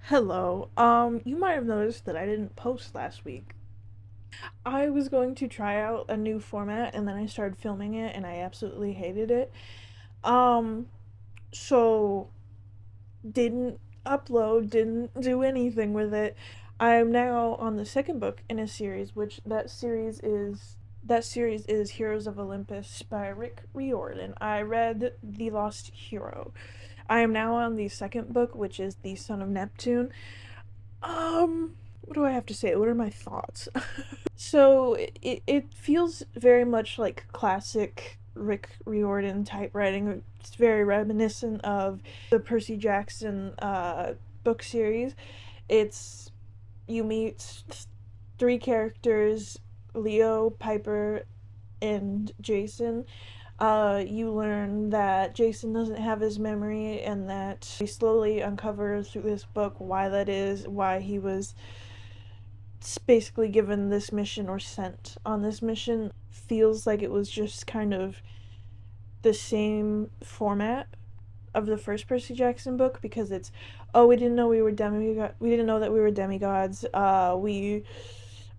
Hello. You might have noticed that I didn't post last week. I was going to try out a new format and then I started filming it and I absolutely hated it. Um, so didn't upload, didn't do anything with it. I am now on the second book in a series, which that series is Heroes of Olympus by Rick Riordan. I read The Lost Hero. I am now on the second book, which is The Son of Neptune. What do I have to say? What are my thoughts? So it feels very much like classic Rick Riordan type writing. It's very reminiscent of the Percy Jackson book series. It's you meet three characters, Leo, Piper, and Jason. You learn that Jason doesn't have his memory and that he slowly uncovers through this book why that is, why he was basically given this mission or sent on this mission. Feels like it was just kind of the same format of the first Percy Jackson book because it's, oh, we didn't know that we were demigods. We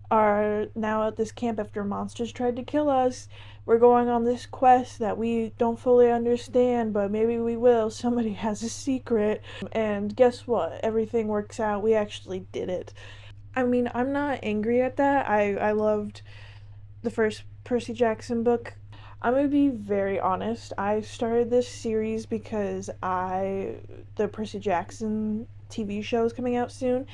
are now at this camp after monsters tried to kill us. We're going on this quest that we don't fully understand, but maybe we will. Somebody has a secret. And guess what? Everything works out. We actually did it. I mean, I'm not angry at that. I loved the first Percy Jackson book. I'm gonna be very honest. I started this series because the Percy Jackson TV show is coming out soon,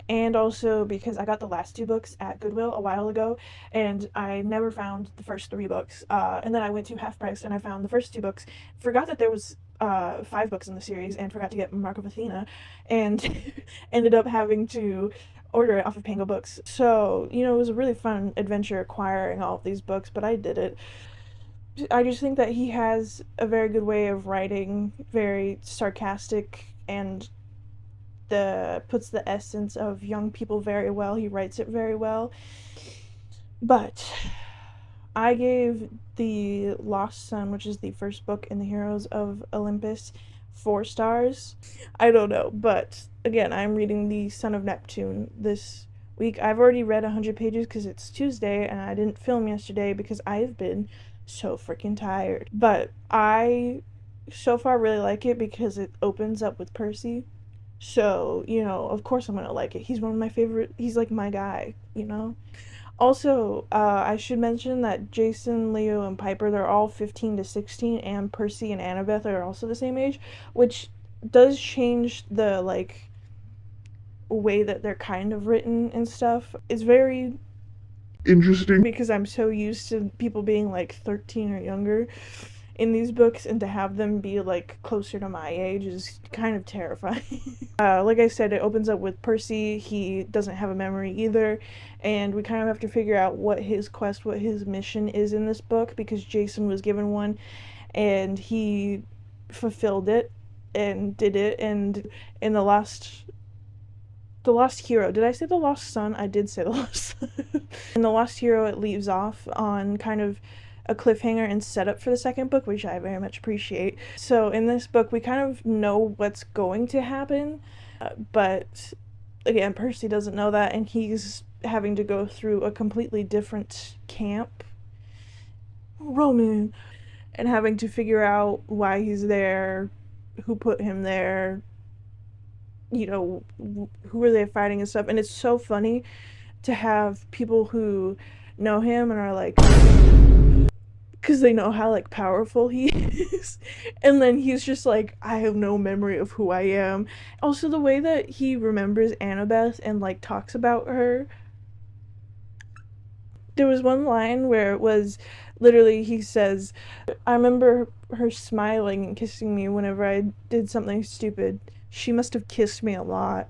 and also because I got the last two books at Goodwill a while ago, and I never found the first three books. And then I went to Half Price and I found the first two books. Forgot that there was five books in the series, and forgot to get Mark of Athena, and ended up having to order it off of Pango Books. So it was a really fun adventure acquiring all of these books, but I did it. I just think that he has a very good way of writing, very sarcastic and the puts the essence of young people very well. He writes it very well. But I gave The Lost Sun, which is the first book in the Heroes of Olympus, 4 stars. I don't know, but again, I'm reading The Son of Neptune this week. I've already read 100 pages because it's Tuesday and I didn't film yesterday because I've been so freaking tired. But I so far really like it because it opens up with Percy. So, of course I'm gonna like it. He's one of my favorite, he's like my guy. Also, I should mention that Jason, Leo, and Piper, they're all 15 to 16, and Percy and Annabeth are also the same age, which does change the, like, way that they're kind of written and stuff. It's very interesting because I'm so used to people being, like, 13 or younger in these books, and to have them be like closer to my age is kind of terrifying. Like I said, it opens up with Percy. He doesn't have a memory either, and we kind of have to figure out what his quest, what his mission is in this book, because Jason was given one and he fulfilled it and did it. And in the Lost Hero. Did I say The Lost Son? I did say The Lost Son. In The Lost Hero, it leaves off on kind of a cliffhanger and setup for the second book, which I very much appreciate. So in this book, we kind of know what's going to happen, but again, Percy doesn't know that, and he's having to go through a completely different camp, Roman, and having to figure out why he's there, who put him there, who are they fighting and stuff. And it's so funny to have people who know him and are like, because they know how like powerful he is, and then he's just like, I have no memory of who I am. Also, the way that he remembers Annabeth and like talks about her. There was one line where it was literally, he says, I remember her smiling and kissing me whenever I did something stupid. She must have kissed me a lot.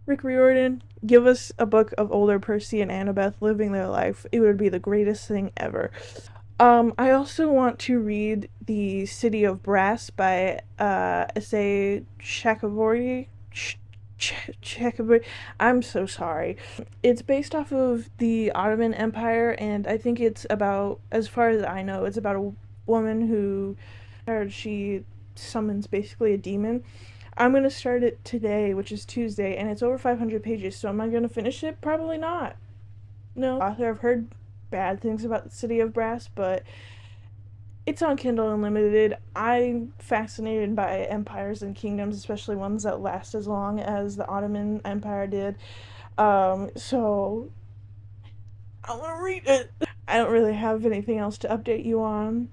Rick Riordan, give us a book of older Percy and Annabeth living their life. It would be the greatest thing ever. I also want to read The City of Brass by S.A. Chakraborty. Chakraborty. I'm so sorry. It's based off of the Ottoman Empire, and I think it's about, as far as I know, it's about a woman who, she summons basically a demon. I'm gonna start it today, which is Tuesday, and it's over 500 pages, so am I gonna finish it? Probably not. No. Author, I've heard bad things about the City of Brass, but it's on Kindle Unlimited. I'm fascinated by empires and kingdoms, especially ones that last as long as the Ottoman Empire did. So I'm gonna read it. I don't really have anything else to update you on.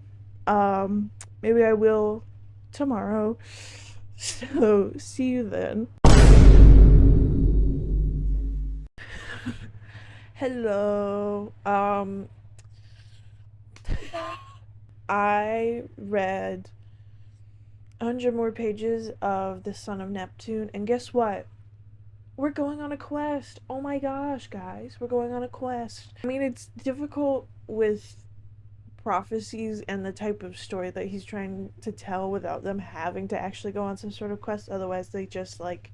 Um, Maybe I will tomorrow. So see you then. Hello. I read 100 more pages of The Son of Neptune, and guess what? We're going on a quest. Oh my gosh, guys, we're going on a quest. I mean, it's difficult with prophecies and the type of story that he's trying to tell without them having to actually go on some sort of quest. Otherwise, they just like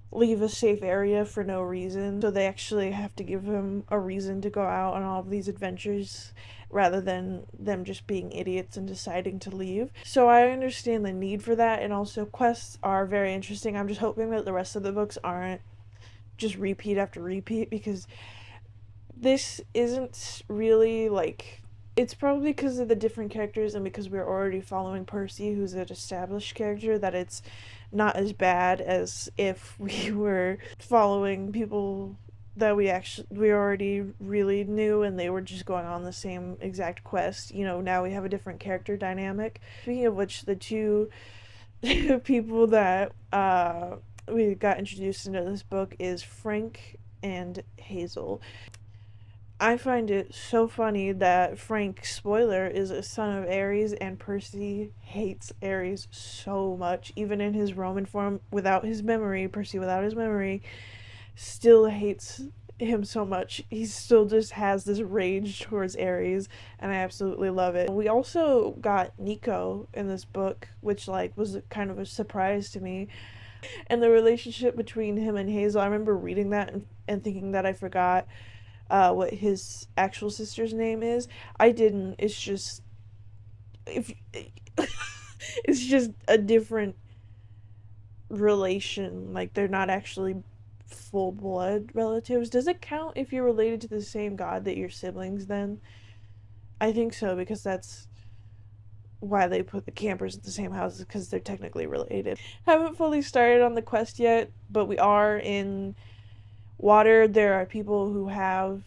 leave a safe area for no reason. So they actually have to give him a reason to go out on all of these adventures rather than them just being idiots and deciding to leave. So I understand the need for that, and also quests are very interesting. I'm just hoping that the rest of the books aren't just repeat after repeat, because this isn't really like, it's probably because of the different characters and because we're already following Percy, who's an established character, that it's not as bad as if we were following people that we already really knew and they were just going on the same exact quest. You know, now we have a different character dynamic. Speaking of which, the two people that we got introduced into this book is Frank and Hazel. I find it so funny that Frank, spoiler, is a son of Ares, and Percy hates Ares so much. Even in his Roman form, without his memory, Percy without his memory, still hates him so much. He still just has this rage towards Ares, and I absolutely love it. We also got Nico in this book, which like was kind of a surprise to me. And the relationship between him and Hazel, I remember reading that and thinking that I forgot what his actual sister's name is. I didn't. It's just if it's just a different relation. Like they're not actually full blood relatives. Does it count if you're related to the same god that your siblings then? I think so, because that's why they put the campers in the same houses, because they're technically related. Haven't fully started on the quest yet, but we are in water. There are people who have,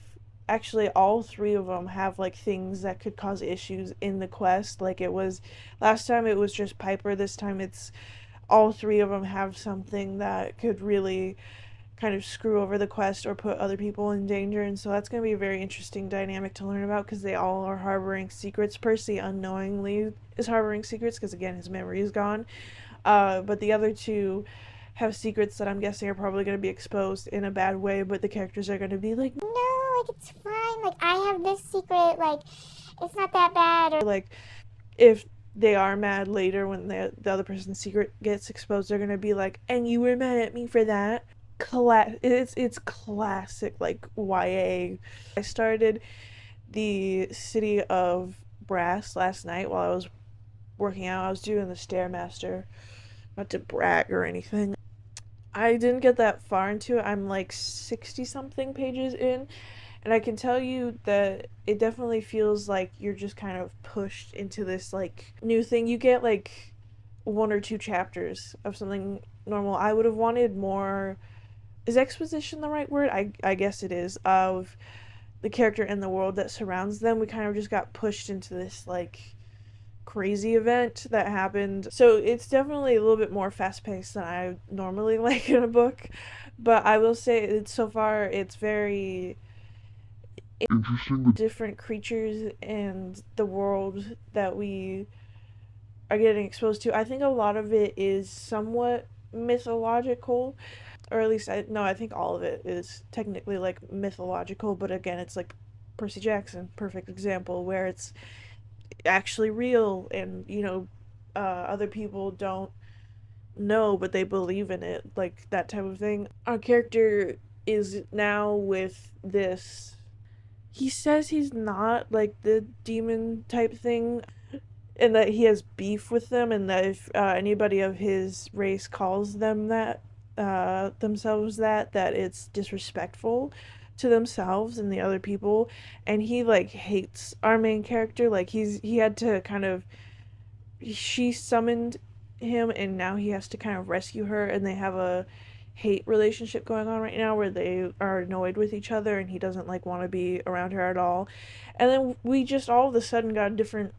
actually all three of them have like things that could cause issues in the quest. Like it was last time, it was just Piper. This time it's all three of them have something that could really kind of screw over the quest or put other people in danger, and so that's going to be a very interesting dynamic to learn about, because they all are harboring secrets. Percy unknowingly is harboring secrets because again his memory is gone, but the other two have secrets that I'm guessing are probably going to be exposed in a bad way, but the characters are going to be like, no, like it's fine, like I have this secret, like it's not that bad. Or like if they are mad later when the other person's secret gets exposed, they're going to be like, and you were mad at me for that. It's classic like YA. I started the City of Brass last night while I was working out. I was doing the Stairmaster, not to brag or anything. I didn't get that far into it. I'm like 60 something pages in, and I can tell you that it definitely feels like you're just kind of pushed into this like new thing. You get like one or two chapters of something normal. I would have wanted more. Is exposition the right word? I guess it is. Of the character and the world that surrounds them. We kind of just got pushed into this like crazy event that happened. So it's definitely a little bit more fast paced than I normally like in a book. But I will say it's so far it's very interesting, different creatures and the world that we are getting exposed to. I think a lot of it is somewhat mythological, or at least I think all of it is technically like mythological, but again it's like Percy Jackson, perfect example, where it's actually real, and you know, other people don't know but they believe in it, like that type of thing. Our character is now with this, he says he's not like the demon type thing. and that he has beef with them, and that if anybody of his race calls them that, themselves that it's disrespectful to themselves and the other people. And he like hates our main character. Like he had to kind of, she summoned him, and now he has to kind of rescue her, and they have a hate relationship going on right now where they are annoyed with each other, and he doesn't like want to be around her at all. And then we just all of a sudden got a different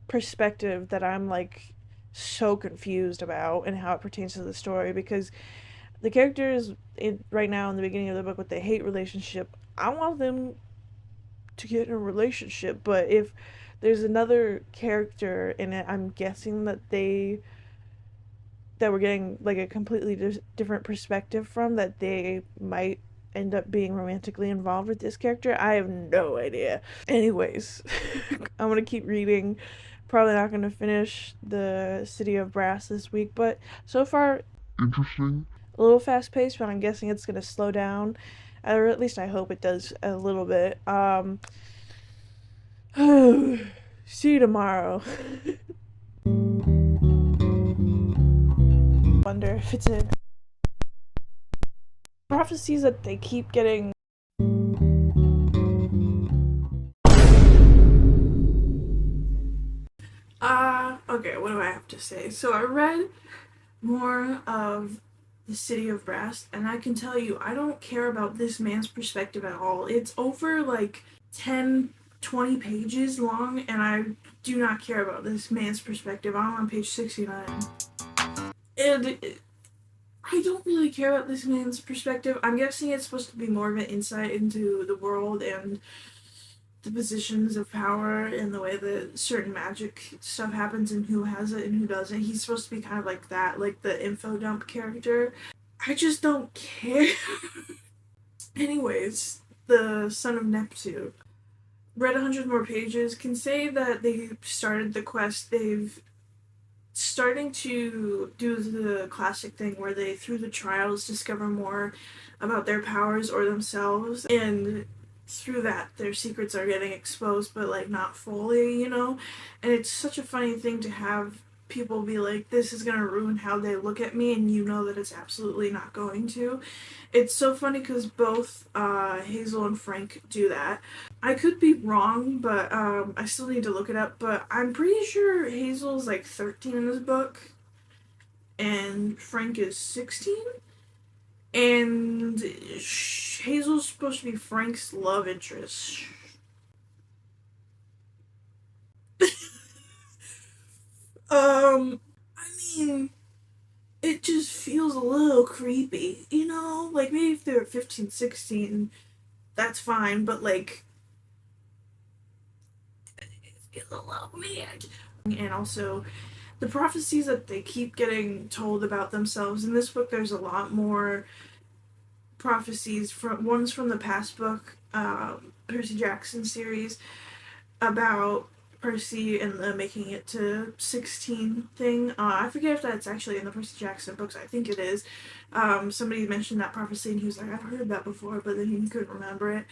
perspective that I'm like so confused about, and how it pertains to the story, because the characters right now in the beginning of the book with the hate relationship, I want them to get in a relationship. But if there's another character in it, I'm guessing that we're getting like a completely different perspective from, that they might end up being romantically involved with this character. I have no idea. Anyways, I'm gonna keep reading. Probably not gonna finish the City of Brass this week, but so far interesting. A little fast paced, but I'm guessing it's gonna slow down, or at least I hope it does a little bit. See you tomorrow. Wonder if it's in prophecies that they keep getting. Okay, what do I have to say? So I read more of The City of Brass, and I can tell you, I don't care about this man's perspective at all. It's over like 10, 20 pages long, and I do not care about this man's perspective. I'm on page 69. And I don't really care about this man's perspective. I'm guessing it's supposed to be more of an insight into the world and the positions of power and the way that certain magic stuff happens and who has it and who doesn't. He's supposed to be kind of like that, like the info dump character. I just don't care. Anyways, the Son of Neptune. Read 100 more pages. Can say that they started the quest. They've starting to do the classic thing where they, through the trials, discover more about their powers or themselves, and through that their secrets are getting exposed, but like not fully, you know. And it's such a funny thing to have people be like, this is gonna ruin how they look at me, and you know that it's absolutely not going to. It's so funny because both Hazel and Frank do that. I could be wrong, but I still need to look it up, but I'm pretty sure Hazel's like 13 in this book and Frank is 16, and Hazel's supposed to be Frank's love interest. I mean, it just feels a little creepy, you know? Like, maybe if they were 15, 16, that's fine, but like, it feels a little weird. And also, the prophecies that they keep getting told about themselves. In this book, there's a lot more prophecies. One's from the past book, Percy Jackson series, about Percy and the making it to 16 thing. I forget if that's actually in the Percy Jackson books. I think it is. Somebody mentioned that prophecy, and he was like, I've heard that before, but then he couldn't remember it.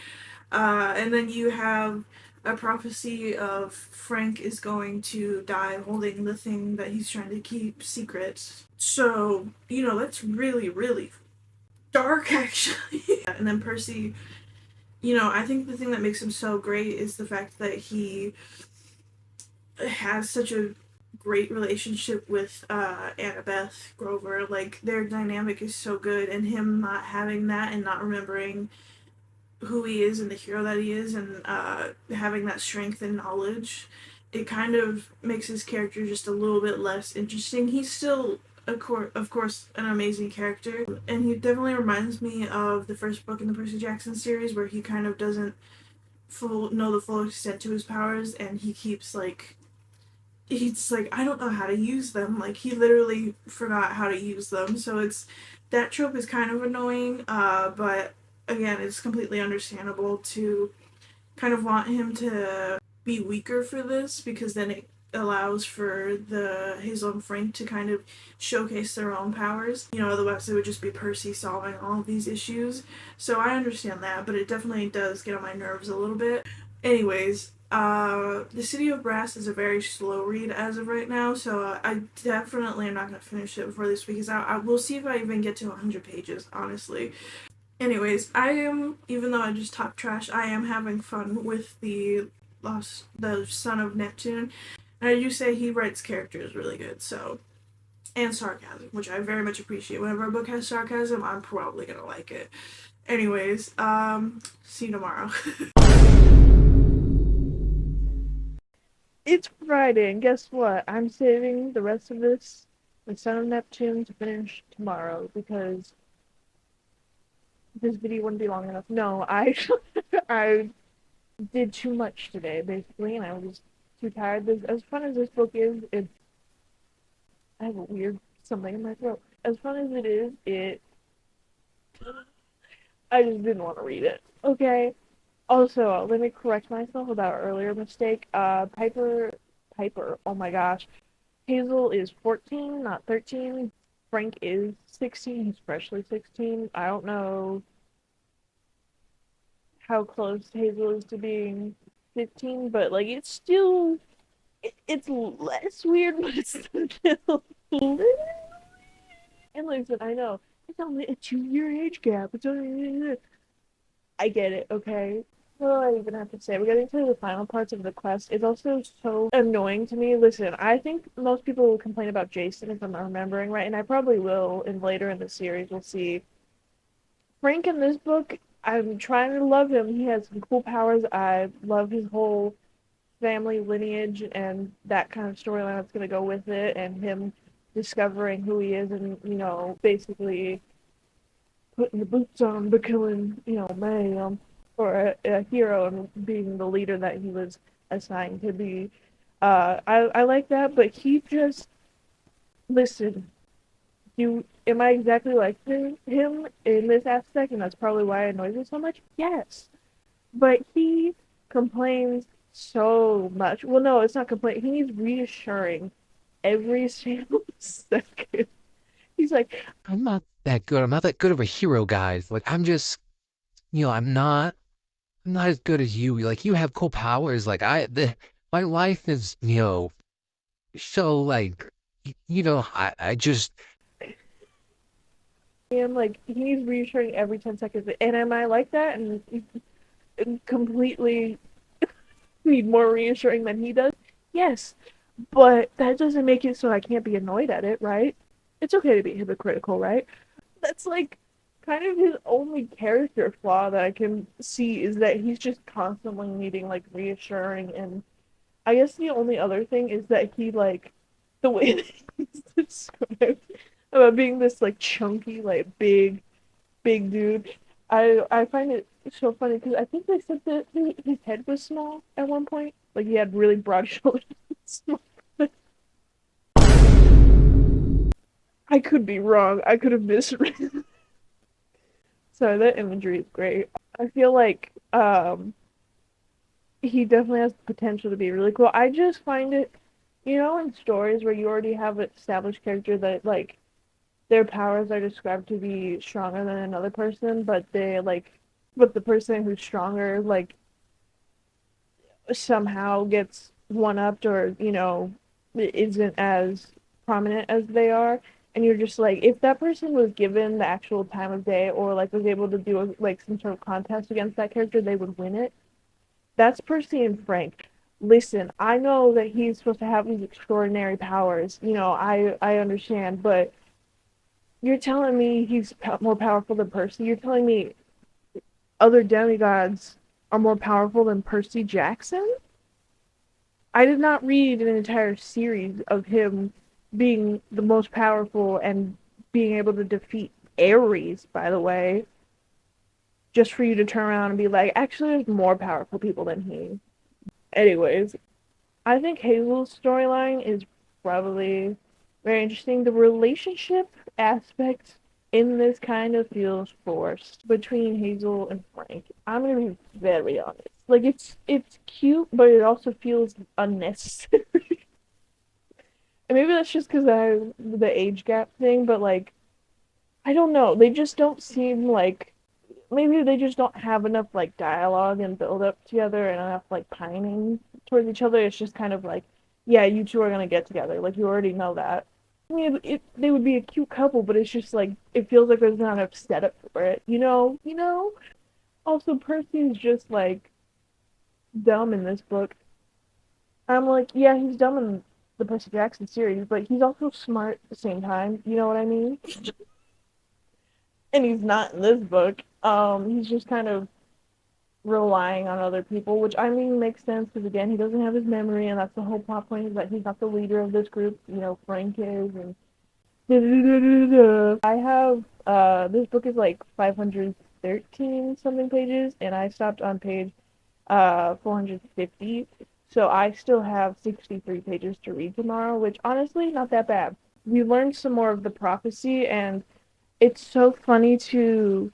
And then you have a prophecy of Frank is going to die holding the thing that he's trying to keep secret. So, you know, that's really, really dark, actually. And then Percy, you know, I think the thing that makes him so great is the fact that he has such a great relationship with Annabeth Grover. Like, their dynamic is so good, and him not having that and not remembering who he is and the hero that he is, and having that strength and knowledge, it kind of makes his character just a little bit less interesting. He's still, of course, an amazing character, and he definitely reminds me of the first book in the Percy Jackson series, where he kind of doesn't know the full extent to his powers, and he keeps like, he's like, I don't know how to use them. Like, he literally forgot how to use them. So it's, that trope is kind of annoying, but again, it's completely understandable to kind of want him to be weaker for this, because then it allows for the Hazel and Frank to kind of showcase their own powers. You know, otherwise it would just be Percy solving all of these issues. So I understand that, but it definitely does get on my nerves a little bit. Anyways, The City of Brass is a very slow read as of right now, so I definitely am not going to finish it before this week, because I will see if I even get to 100 pages, honestly. Anyways, I am, even though I just talk trash, I am having fun with the Son of Neptune. And I do say he writes characters really good, so. And sarcasm, which I very much appreciate. Whenever a book has sarcasm, I'm probably gonna like it. Anyways, see you tomorrow. It's Friday, and guess what? I'm saving the rest of this, the Son of Neptune, to finish tomorrow because this video wouldn't be long enough. No, I I did too much today, basically, and I was too tired. As fun as this book is, I have a weird something in my throat. As fun as it is, I just didn't want to read it. Okay. Also, let me correct myself about our earlier mistake. Piper. Oh my gosh, Hazel is 14, not 13. Frank is 16. He's freshly 16. I don't know how close Hazel is to being 15, but like it's still it's less weird, but it's still and like I said, I know it's only a 2 year age gap. It's only I get it, okay? Well, I even have to say, we're getting to the final parts of the quest. It's also so annoying to me. Listen, I think most people will complain about Jason if I'm remembering right, and I probably will, and later in the series we'll see. Frank in this book, I'm trying to love him. He has some cool powers. I love his whole family lineage and that kind of storyline that's going to go with it, and him discovering who he is and, basically putting the boots on, becoming, man, or a hero and being the leader that he was assigned to be. I like that, but he just listen. You am I exactly like him in this aspect, and that's probably why it annoys me so much. Yes, but he complains so much. Well, no, it's not complaint. He needs reassuring every single second. He's like, I'm not that good. I'm not that good of a hero, guys. Like I'm just, I'm not as good as you. Like you have cool powers. My life is, so like, I just, and like he needs reassuring every 10 seconds. And am I like that? And completely need more reassuring than he does? Yes, but that doesn't make it so I can't be annoyed at it, right? It's okay to be hypocritical, right? That's like kind of his only character flaw that I can see is that he's just constantly needing like reassuring. And I guess the only other thing is that he like the way that he's described about being this like chunky, like big dude. I find it so funny because I think they said that his head was small at one point. Like he had really broad shoulders. I could be wrong. I could have misread. So that imagery is great. I feel like he definitely has the potential to be really cool. I just find it, in stories where you already have an established character that like their powers are described to be stronger than another person, but the person who's stronger like somehow gets one upped or isn't as prominent as they are, and you're just like if that person was given the actual time of day or like was able to do like some sort of contest against that character, they would win it. That's Percy and Frank. Listen, I know that he's supposed to have these extraordinary powers. I understand, but you're telling me he's more powerful than Percy. You're telling me other demigods are more powerful than Percy Jackson? I did not read an entire series of him being the most powerful and being able to defeat Ares, by the way, just for you to turn around and be like, actually, there's more powerful people than he. Anyways, I think Hazel's storyline is probably very interesting. The relationship aspect in this kind of feels forced between Hazel and Frank. I'm gonna be very honest. Like it's cute, but it also feels unnecessary. And maybe that's just because I the age gap thing, but like I don't know. They just don't seem like maybe they just don't have enough like dialogue and build up together and enough like pining towards each other. It's just kind of like, yeah, you two are gonna get together. Like you already know that. I mean, they would be a cute couple, but it's just like it feels like there's not enough setup for it. You know. Also, Percy's just like dumb in this book. I'm like, yeah, he's dumb in the Percy Jackson series, but he's also smart at the same time. You know what I mean? And he's not in this book. He's just kind of relying on other people, which I mean makes sense because again, he doesn't have his memory, and that's the whole plot point is that he's not the leader of this group. You know, Frank is, and I have this book is like 513 something pages, and I stopped on page 450. So I still have 63 pages to read tomorrow, which honestly, not that bad. We learned some more of the prophecy, and it's so funny to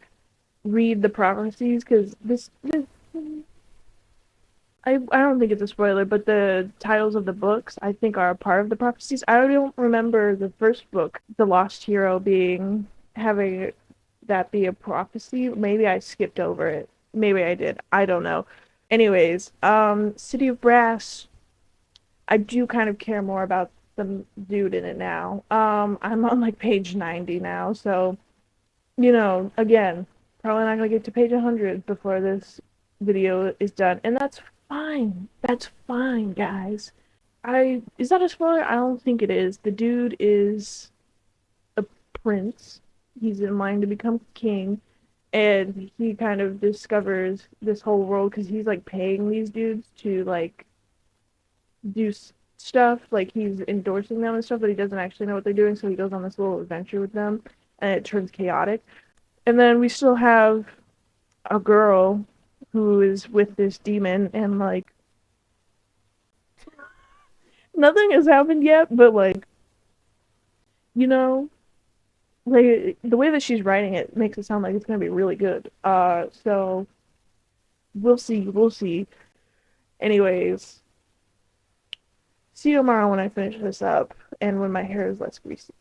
read the prophecies because this I don't think it's a spoiler, but the titles of the books I think are a part of the prophecies. I don't remember the first book, The Lost Hero, being having that be a prophecy. Maybe I skipped over it. Maybe I did. I don't know. Anyways, City of Brass, I do kind of care more about the dude in it now. I'm on like page 90 now, so again, probably not gonna get to page 100 before this video is done, and that's fine. That's fine, guys. Is that a spoiler? I don't think it is. The dude is a prince. He's in line to become king, and he kind of discovers this whole world because he's like paying these dudes to like do stuff. Like he's endorsing them and stuff, but he doesn't actually know what they're doing. So he goes on this little adventure with them, and it turns chaotic. And then we still have a girl who is with this demon, and like nothing has happened yet, but like you know, like the way that she's writing it makes it sound like it's gonna be really good. So we'll see, we'll see. Anyways, see you tomorrow when I finish this up and when my hair is less greasy.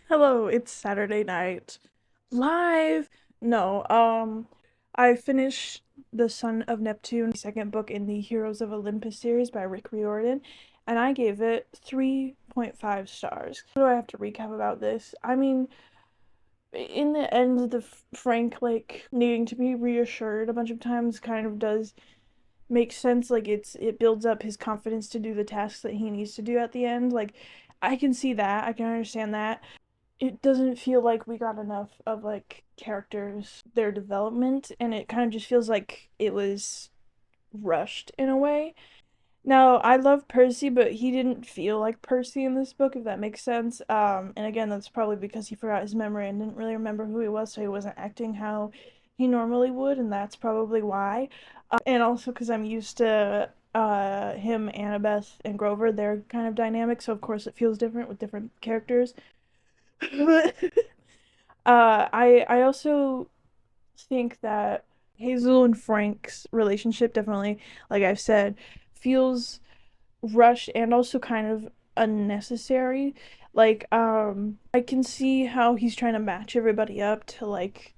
Hello, it's Saturday night. Live! No, I finished The Son of Neptune, the second book in the Heroes of Olympus series by Rick Riordan, and I gave it 3.5 stars. What do I have to recap about this? I mean, in the end, the Frank, like, needing to be reassured a bunch of times kind of does make sense. Like, it builds up his confidence to do the tasks that he needs to do at the end. Like, I can see that. I can understand that. It doesn't feel like we got enough of like characters, their development, and it kind of just feels like it was rushed in a way. Now, I love Percy, but he didn't feel like Percy in this book, if that makes sense. And again, that's probably because he forgot his memory and didn't really remember who he was, so he wasn't acting how he normally would, and that's probably why. And also because I'm used to him, Annabeth, and Grover, their kind of dynamic, so of course it feels different with different characters. I also think that Hazel and Frank's relationship definitely, like I've said, feels rushed and also kind of unnecessary. Like, I can see how he's trying to match everybody up to like,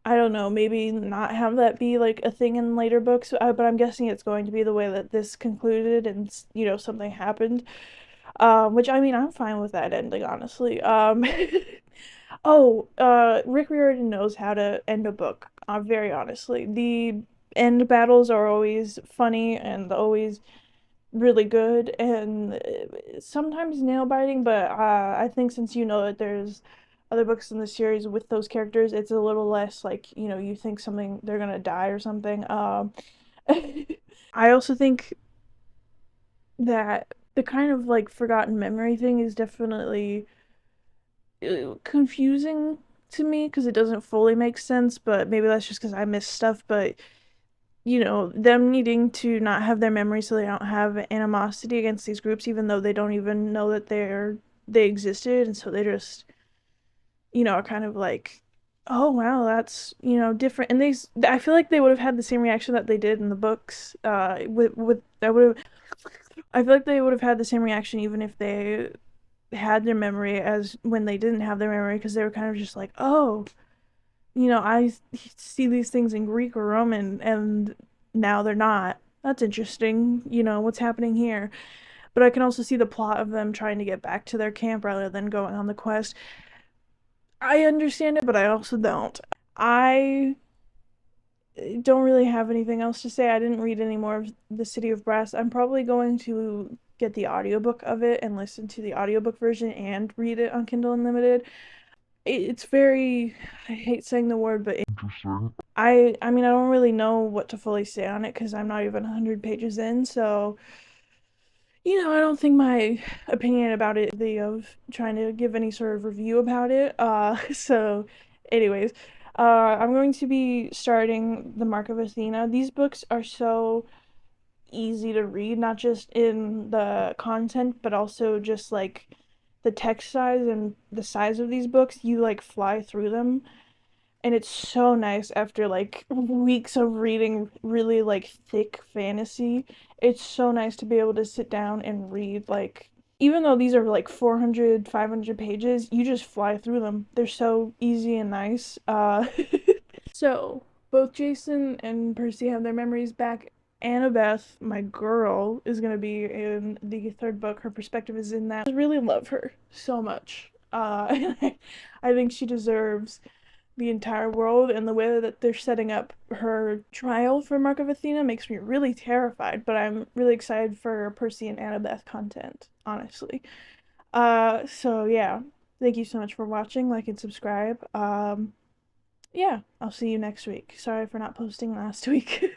I don't know, maybe not have that be like a thing in later books, but I'm guessing it's going to be the way that this concluded and something happened. Which I mean, I'm fine with that ending, honestly. Rick Riordan knows how to end a book. Very honestly, the end battles are always funny and always really good and sometimes nail biting. But I think since you know that there's other books in the series with those characters, it's a little less like you think something they're gonna die or something. I also think that the kind of like forgotten memory thing is definitely confusing to me because it doesn't fully make sense, but maybe that's just because I miss stuff. But them needing to not have their memory so they don't have animosity against these groups, even though they don't even know that they existed, and so they just are kind of like Oh wow, that's different. And I feel like they would have had the same reaction that they did in the books. With that would have, I feel like they would have had the same reaction even if they had their memory as when they didn't have their memory, because they were kind of just like, oh, I see these things in Greek or Roman, and now they're not. That's interesting. What's happening here? But I can also see the plot of them trying to get back to their camp rather than going on the quest. I understand it, but I also don't. I don't really have anything else to say. I didn't read any more of The City of Brass. I'm probably going to get the audiobook of it and listen to the audiobook version and read it on Kindle Unlimited. It's very, I hate saying the word, but I mean, I don't really know what to fully say on it because I'm not even 100 pages in, so I don't think my opinion about it the of trying to give any sort of review about it. So anyways, I'm going to be starting The Mark of Athena. These books are so easy to read, not just in the content, but also just like the text size and the size of these books. You like fly through them, and it's so nice after like weeks of reading really like thick fantasy. It's so nice to be able to sit down and read, like, even though these are like 400, 500 pages, you just fly through them. They're so easy and nice. So both Jason and Percy have their memories back. Annabeth, my girl, is gonna be in the third book. Her perspective is in that. I really love her so much. I think she deserves the entire world, and the way that they're setting up her trial for Mark of Athena makes me really terrified, but I'm really excited for Percy and Annabeth content, honestly. So yeah, thank you so much for watching, like and subscribe. Yeah, I'll see you next week. Sorry for not posting last week.